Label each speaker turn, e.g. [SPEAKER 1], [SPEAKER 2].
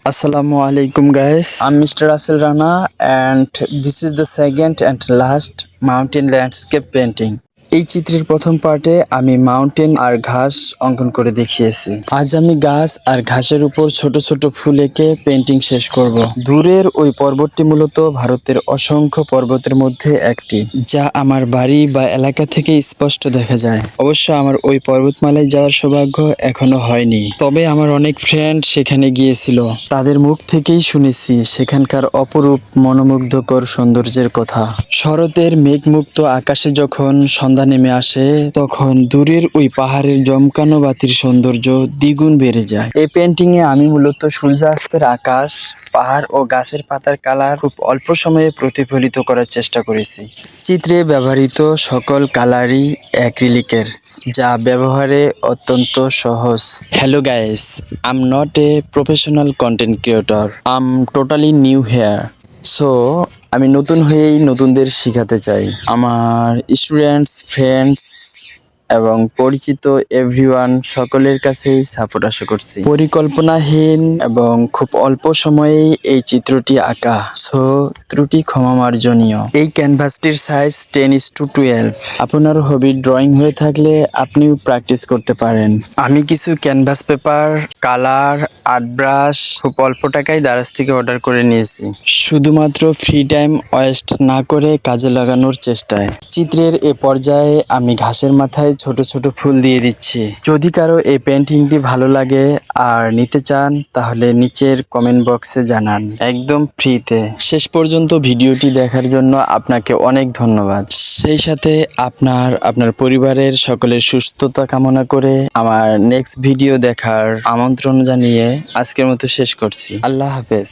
[SPEAKER 1] Assalamu alaikum guys. I'm Mr. Russell Rana and this is the second and last mountain landscape painting. এই চিত্রের প্রথম পার্টে আমি mountain আর ঘাস অঙ্কন করে দেখিয়েছি। আজ আমি গাছ আর ঘাসের উপর ছোট ছোট ফুল এঁকে পেন্টিং শেষ করব। দূরের ওই পর্বতটি মূলত ভারতের অসংখ্য পর্বতের মধ্যে একটি, যা আমার বাড়ি বা এলাকা থেকে স্পষ্ট দেখা যায়। অবশ্য আমার ওই পর্বতমালায় যাওয়ার সৌভাগ্য এখনো হয়নি, তবে আমার অনেক ফ্রেন্ড সেখানে গিয়েছিল। তাদের মুখ থেকেই শুনেছি সেখানকার অপরূপ মনোমুগ্ধকর সৌন্দর্যের কথা। শরতের মেঘমুক্ত আকাশে যখন সন্ধ্যা নেমে আসে, তখন দূরের ওই পাহাড়ের জমকানো বাতির সৌন্দর্য দ্বিগুণ বেড়ে যায়। এই পেন্টিং এ আমি মূলত সূর্যাস্তের আকাশ, পাহাড় ও গাছের পাতার কালার খুব অল্প সময়ে প্রতিফলিত করার চেষ্টা করেছি। চিত্রে ব্যবহৃত সকল কালারই অ্যাক্রিলিকের, যা ব্যবহারে অত্যন্ত সহজ। Hello guys, I am not a professional content creator, I am totally new here. So আমি নতুন হয়েই নতুনদের শিখাতে চাই। আমার স্টুডেন্টস, ফ্রেন্ডস এবং পরিচিত এভরিওয়ান সকলের কাছেই সাপোর্ট আশা করছি। পরিকল্পনাহীন এবং খুব অল্প সময়েই এই চিত্রটি আঁকা, সো ত্রুটি ক্ষমা মার্জনীয়। এই ক্যানভাসটির সাইজ 10:12। আপনার হবি ড্রয়িং হয়ে থাকলে আপনিও প্র্যাকটিস করতে পারেন। আমি কিছু canvas paper, colour, art brush খুব অল্প টাকায় দারাজ থেকে অর্ডার করে নিয়েছি, শুধুমাত্র ফ্রি টাইম ওয়েস্ট না করে কাজে লাগানোর চেষ্টায়। চিত্রের এ পর্যায়ে আমি ঘাসের মাথায় ছোট ছোট ফুল দিয়ে দিচ্ছি। যদি কারো এই পেন্টিংটি ভালো লাগে আর নিতে চান, তাহলে নিচের কমেন্ট বক্সে জানান, একদম ফ্রিতে। শেষ পর্যন্ত ভিডিওটি দেখার জন্য আপনাকে অনেক ধন্যবাদ। সেই সাথে আপনার পরিবারের সকলের সুস্থতা কামনা করে আমার নেক্সট ভিডিও দেখার আমন্ত্রণ জানিয়ে আজকের মতো শেষ করছি। আল্লাহ হাফেজ।